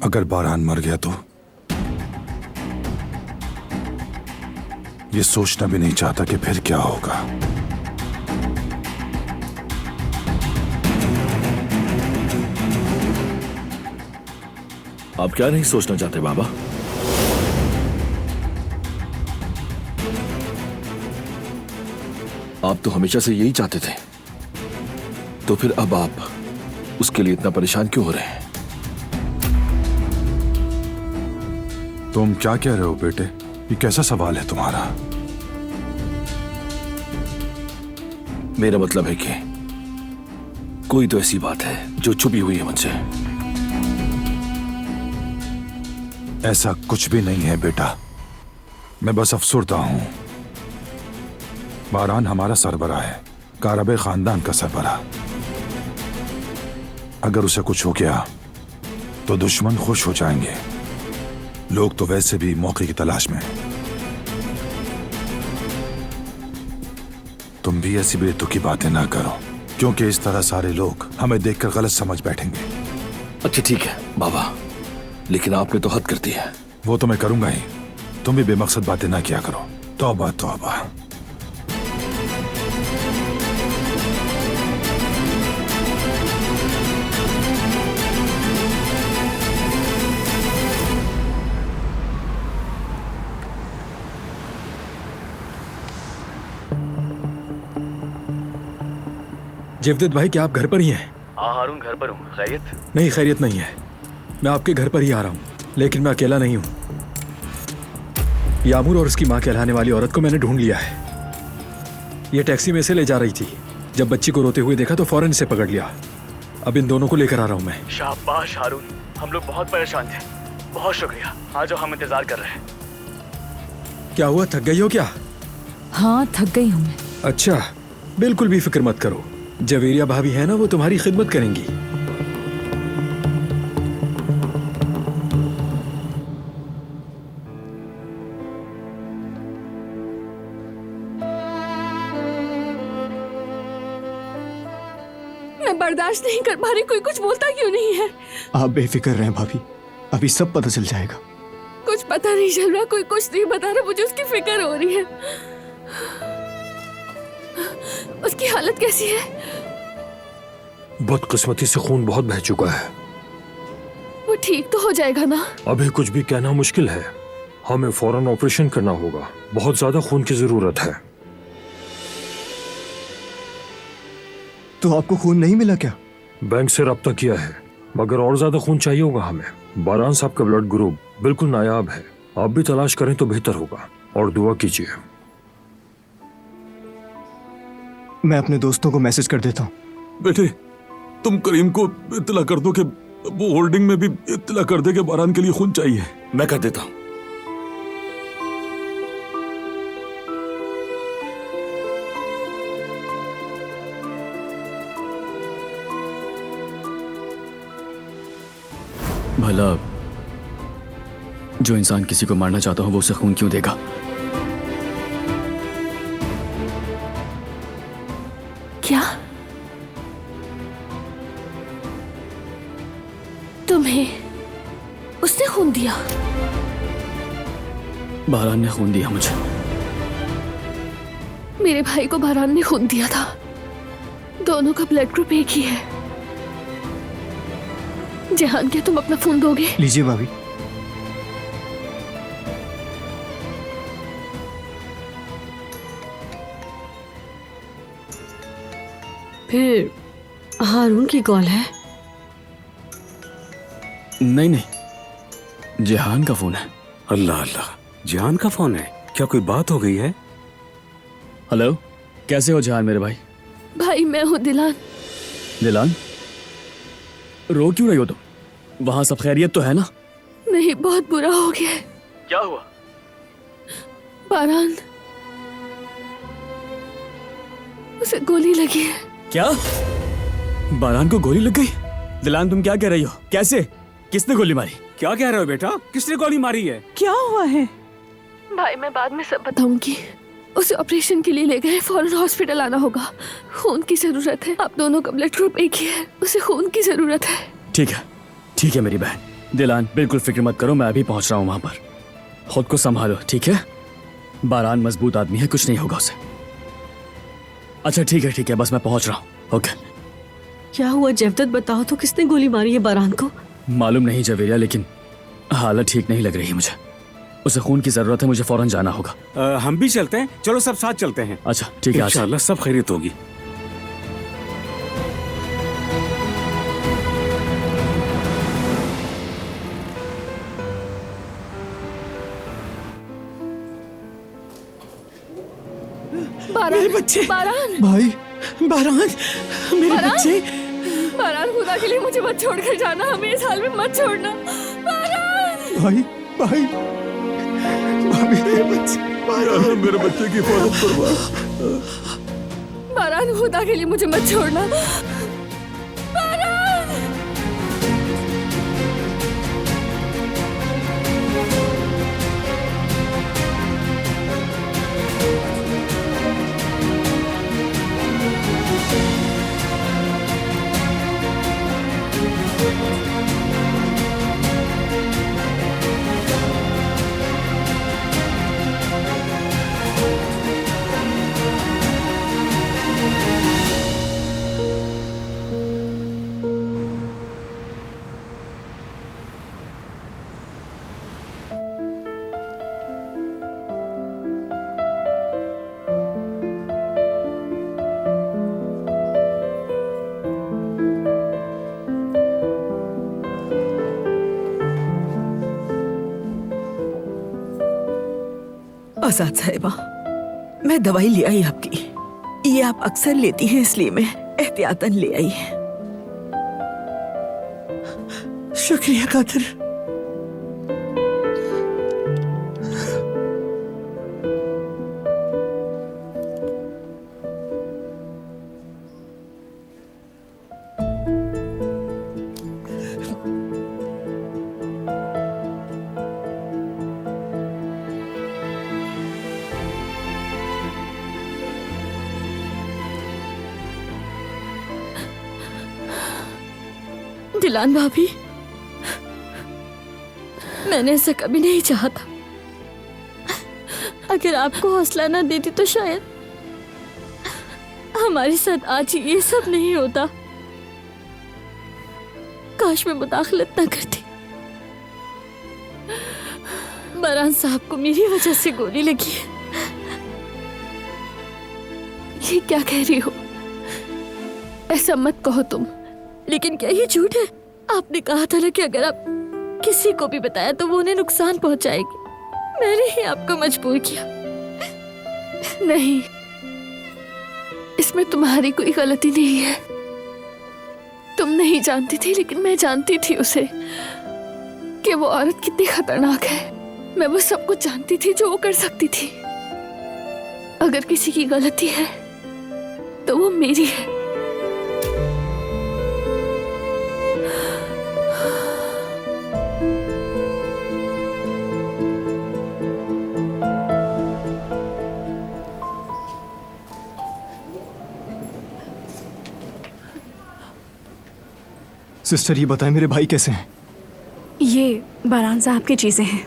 अगर बारान मर गया तो ये सोचना भी नहीं चाहता कि फिर क्या होगा। आप क्या नहीं सोचना चाहते बाबा? आप तो हमेशा से यही चाहते थे, तो फिर अब आप उसके लिए इतना परेशान क्यों हो रहे हैं? तुम क्या कह रहे हो बेटे? ये कैसा सवाल है तुम्हारा? मेरा मतलब है कि कोई तो ऐसी बात है जो छुपी हुई है मुझसे। ऐसा कुछ भी नहीं है बेटा, मैं बस अफसुर्दा हूं। बारान हमारा सरबराह है, कारबे खानदान का सरबराह। अगर उसे कुछ हो गया तो दुश्मन खुश हो जाएंगे। लोग तो वैसे भी मौके की तलाश में। तुम भी ऐसी बेतुकी बातें ना करो, क्योंकि इस तरह सारे लोग हमें देखकर गलत समझ बैठेंगे। अच्छा ठीक है बाबा, लेकिन आपने तो हद कर दी है। वो तो मैं करूंगा ही, तुम भी बेमकसद बातें ना किया करो। तौबा तौबा। जेवदेत भाई, क्या आप घर पर ही हैं? हाँ हारून, घर पर हूँ। खैरियत? नहीं, खैरियत नहीं है। मैं आपके घर पर ही आ रहा हूँ, लेकिन मैं अकेला नहीं हूँ। यामूर और उसकी माँ कहलाने वाली औरत को मैंने ढूंढ लिया है। ये टैक्सी में से ले जा रही थी। जब बच्ची को रोते हुए देखा तो फौरन इसे पकड़ लिया। अब इन दोनों को लेकर आ रहा हूँ मैं। शाबाश हारून, हम लोग बहुत परेशान थे। बहुत शुक्रिया। आ जाओ, हम इंतजार कर रहे हैं। क्या हुआ, थक गई हो क्या? हाँ, थक गई हूँ मैं। अच्छा, बिल्कुल भी फिक्र मत करो। जवेरिया भाभी है ना, वो तुम्हारी खिदमत करेंगी। मैं बर्दाश्त नहीं कर पा रही, कोई कुछ बोलता क्यों नहीं है? आप बेफिक्र रहें भाभी, अभी सब पता चल जाएगा। कुछ पता नहीं चल रहा, कोई कुछ नहीं बता रहा, मुझे उसकी फिक्र हो रही है। उसकी हालत कैसी है? बदकिस्मती से खून बहुत बह चुका है। वो ठीक तो हो जाएगा ना? अभी कुछ भी कहना मुश्किल है। हमें फौरन ऑपरेशन करना होगा, बहुत ज्यादा खून की जरूरत है। तो आपको खून नहीं मिला क्या? बैंक से रब्ता किया है, मगर और ज्यादा खून चाहिए होगा हमें। बारान साहब का ब्लड ग्रुप बिल्कुल नायाब है। आप भी तलाश करें तो बेहतर होगा, और दुआ कीजिए। मैं अपने दोस्तों को मैसेज कर देता हूँ। बेटे, तुम करीम को इत्तला कर दो कि वो होल्डिंग में भी इत्तला कर दे कि बारान के लिए खून चाहिए। मैं कर देता हूँ। भला जो इंसान किसी को मारना चाहता हो वो उसे खून क्यों देगा? क्या तुम्हें उसने खून दिया? बारान ने खून दिया मुझे। मेरे भाई को बारान ने खून दिया था। दोनों का ब्लड ग्रुप एक ही है। जहान, क्या तुम अपना फोन दोगे? लीजिए भाभी। फिर हारून की कॉल है? नहीं नहीं, जहान का फोन है। अल्लाह अल्लाह, जहान का फोन है? क्या कोई बात हो गई है? हेलो, कैसे हो जहान मेरे भाई? भाई मैं हूँ दिलान। दिलान, रो क्यों रही हो तुम? वहां सब खैरियत तो है ना? नहीं, बहुत बुरा हो गया है। क्या हुआ? बारान, उसे गोली लगी है। क्या? बारान को गोली लग गई? दिलान, तुम क्या कह रही हो? कैसे? किसने गोली मारी? क्या कह रहे हो बेटा? किसने गोली मारी है? क्या हुआ है? भाई मैं बाद में सब बताऊंगी। उसे ऑपरेशन के लिए ले गए, फौरन हॉस्पिटल आना होगा। खून की जरूरत है। आप दोनों का ब्लड ग्रुप एक ही है, उसे खून की जरूरत है। ठीक है, ठीक है मेरी बहन, दिलान बिल्कुल फिक्र मत करो, मैं अभी पहुंच रहा हूँ वहां पर। खुद को संभालो, ठीक है? बारान मजबूत आदमी है, कुछ नहीं होगा उसे। अच्छा ठीक है, बस मैं पहुंच रहा हूँ। ओके। क्या हुआ जवदत, बताओ तो, किसने गोली मारी है बारान को? मालूम नहीं जवेरिया, लेकिन हालत ठीक नहीं लग रही है मुझे। उसे खून की जरूरत है, मुझे फौरन जाना होगा। हम भी चलते हैं, चलो सब साथ चलते हैं। अच्छा ठीक है, इंशाअल्लाह सब खैरियत होगी। मेरे बच्चे, बारान, भाई बारान, मेरे बारान? बच्चे। बारान, खुदा के लिए मुझे मत छोड़कर जाना, हमें इस हाल में मत छोड़ना। बारान! भाई भाई भाभी, मेरे बच्चे। बारान, मेरे बच्चे की हिफाजत करवा। बारान, खुदा के लिए मुझे मत छोड़ना। बारान! आजाद साहिबा, मैं दवाई ले आई आपकी। ये आप अक्सर लेती हैं, इसलिए मैं एहतियातन ले आई। शुक्रिया कादर। दिलान भाभी, मैंने ऐसा कभी नहीं चाहा था। अगर आपको हौसला ना देती तो शायद हमारे साथ आज ये सब नहीं होता। काश मैं मुदाखलत ना करती। बारान साहब को मेरी वजह से गोली लगी है। ये क्या कह रही हो? ऐसा मत कहो तुम। लेकिन क्या ये झूठ है? आपने कहा था ना कि अगर आप किसी को भी बताया तो वो उन्हें नुकसान पहुंचाएगी। मैंने ही आपको मजबूर किया। नहीं, इसमें तुम्हारी कोई गलती नहीं है। तुम नहीं जानती थी, लेकिन मैं जानती थी उसे कि वो औरत कितनी खतरनाक है। मैं वो सब कुछ जानती थी जो वो कर सकती थी। अगर किसी की गलती है तो वो मेरी है। सिस्टर, ये बताएं मेरे भाई कैसे हैं? ये बारान साहब की चीजें हैं।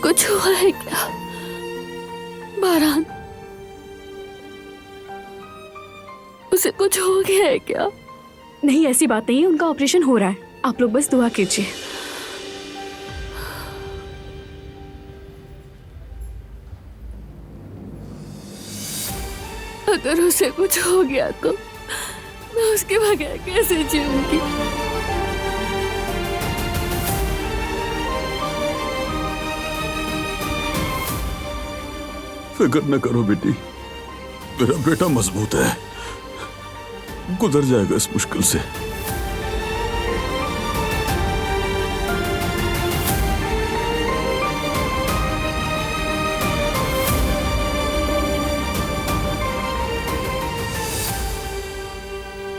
कुछ हुआ है क्या बारान? उसे कुछ हो गया है क्या? नहीं, ऐसी बात नहीं है। उनका ऑपरेशन हो रहा है। आप लोग बस दुआ कीजिए। अगर उसे कुछ हो गया तो मैं उसके बगैर कैसे जीऊंगी? फिक्र न करो बेटी, मेरा बेटा मजबूत है, गुजर जाएगा इस मुश्किल से।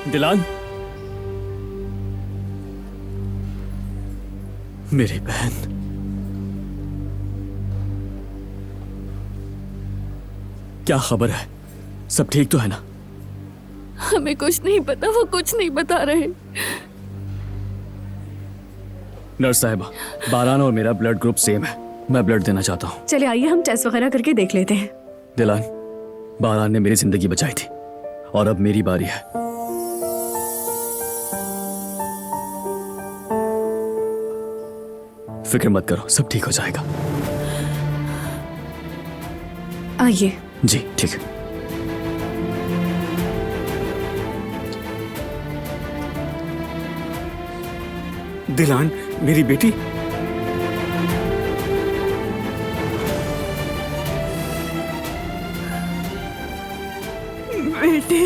दिलान, मेरी बहन, क्या खबर है? सब ठीक तो है ना? हमें कुछ नहीं पता, वो कुछ नहीं बता रहे। नर्स साहिबा, बारान और मेरा ब्लड ग्रुप सेम है, मैं ब्लड देना चाहता हूँ। चले आइए हम टेस्ट वगैरह करके देख लेते हैं। दिलान, बारान ने मेरी जिंदगी बचाई थी और अब मेरी बारी है। फिक्र मत करो, सब ठीक हो जाएगा। आइए। जी ठीक है। दिलान, मेरी बेटी। बेटी।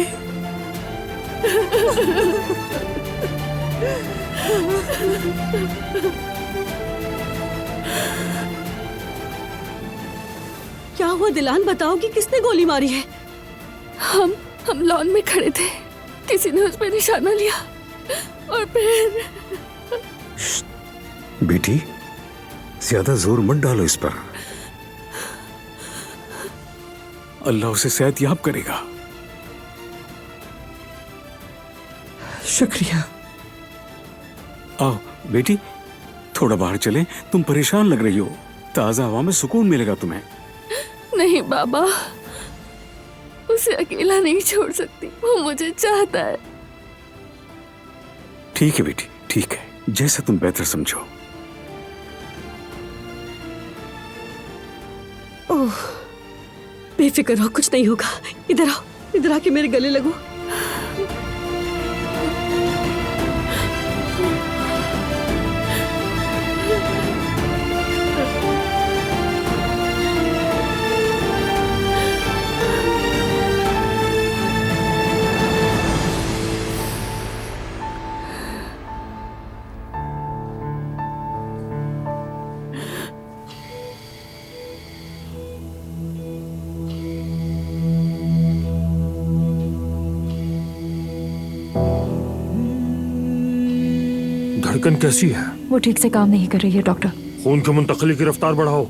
क्या हुआ दिलान, बताओ कि किसने गोली मारी है? हम लॉन में खड़े थे, किसी ने उस पर निशाना लिया और फिर। बेटी, ज्यादा जोर मत डालो इस पर, अल्लाह उसे सेहतयाब करेगा। शुक्रिया। आओ बेटी, थोड़ा बाहर चलें, तुम परेशान लग रही हो, ताजा हवा में सुकून मिलेगा तुम्हें। नहीं बाबा, उसे अकेला नहीं छोड़ सकती, वो मुझे चाहता है। ठीक है बेटी, ठीक है, जैसा तुम बेहतर समझो। ओह, बेफिक्र रहो, कुछ नहीं होगा। इधर आओ, इधर आके मेरे गले लगो। धड़कन कैसी है? वो ठीक से काम नहीं कर रही है डॉक्टर। खून की मुंतकली की रफ्तार बढ़ाओ।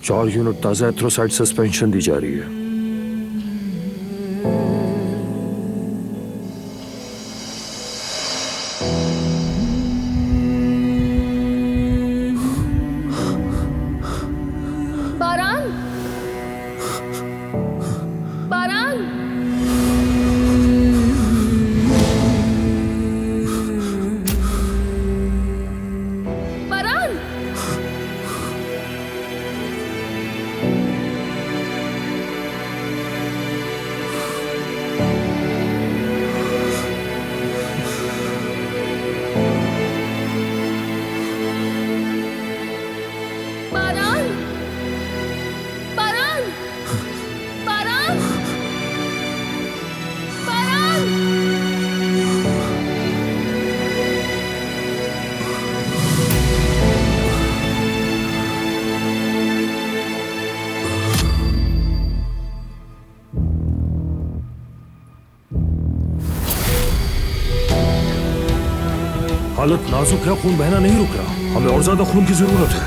4 यूनिट ताजा एथ्रोसाइड सस्पेंशन दी जा रही है। बारान, बारान, बारान। बारान, बारान, बारान, बारान। हालत नाजुक है, खून बहना नहीं रुक रहा, हमें और ज्यादा खून की जरूरत है।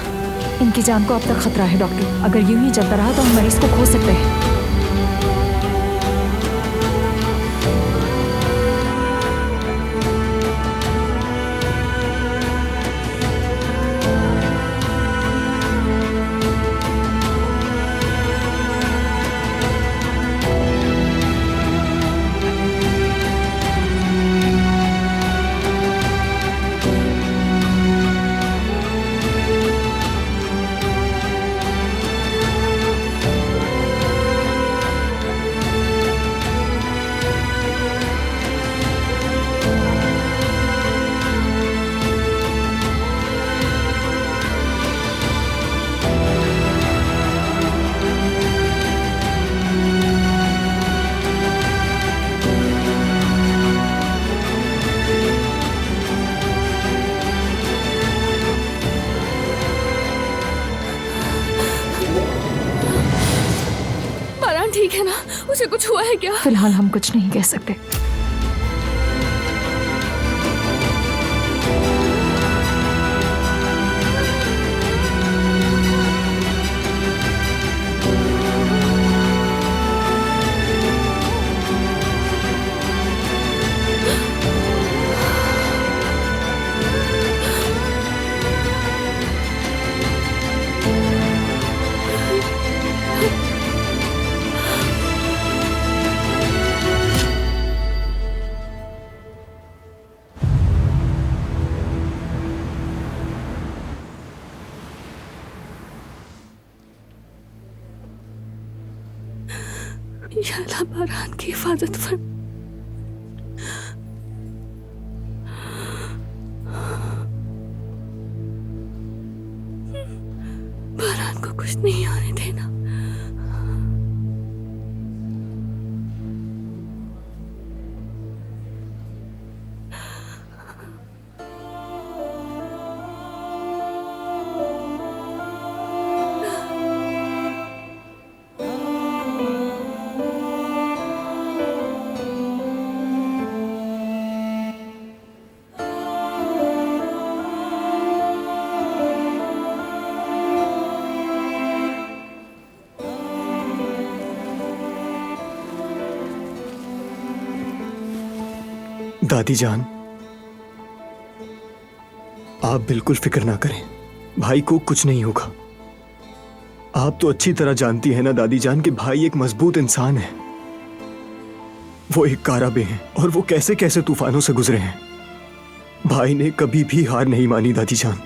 इनकी जान को अब तक खतरा है डॉक्टर, अगर यूं ही चलता रहा तो हम मरीज को खो सकते हैं। उसे कुछ हुआ है क्या? फिलहाल हम कुछ नहीं कह सकते। या अल्लाह बारान की हिफाजत फर। बारान को कुछ नहीं आने देना। दादी जान, आप बिल्कुल फिक्र ना करें, भाई को कुछ नहीं होगा। आप तो अच्छी तरह जानती हैं ना दादी जान कि भाई एक मजबूत इंसान है। वो एक काराबे हैं और वो कैसे कैसे तूफानों से गुजरे हैं। भाई ने कभी भी हार नहीं मानी दादी जान,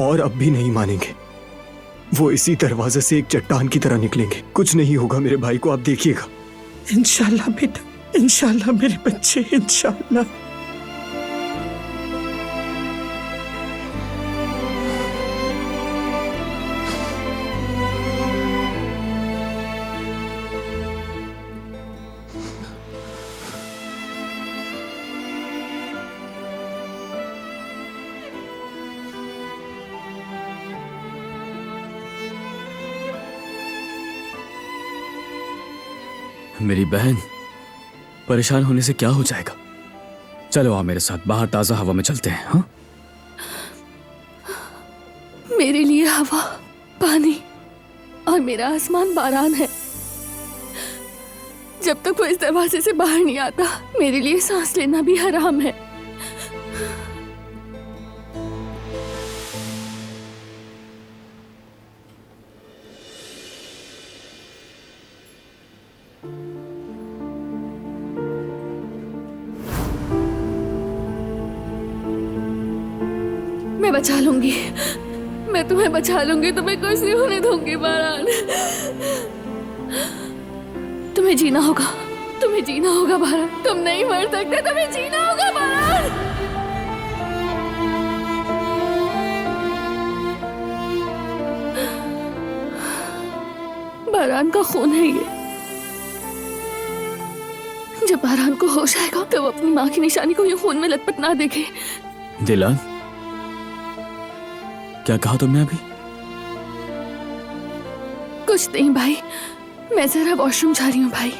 और अब भी नहीं मानेंगे। वो इसी दरवाजे से एक चट्टान की तरह निकलेंगे। कुछ नहीं होगा मेरे भाई को, आप देखिएगा। इंशाल्लाह बेटा, इंशाल्लाह मेरे बच्चे, इंशाल्लाह। मेरी बहन, परेशान होने से क्या हो जाएगा? चलो आओ मेरे साथ, बाहर ताजा हवा में चलते हैं। हाँ, मेरे लिए हवा, पानी और मेरा आसमान बारान है। जब तक वो इस दरवाजे से बाहर नहीं आता, मेरे लिए सांस लेना भी हराम है। मैं बचा लूंगी, मैं तुम्हें बचा लूंगी, तुम्हें कुछ नहीं होने दूंगी बारान। तुम्हें जीना होगा, तुम्हें जीना होगा बारान। तुम नहीं मर सकते, तुम्हें जीना होगा बारान। बारान का खून है ये। जब बारान को होश आएगा तो वो अपनी माँ की निशानी को यूं खून में लथपथ ना देखे। दिलान, क्या कहा तुमने अभी? कुछ नहीं भाई, मैं जरा वॉशरूम जा रही हूँ भाई।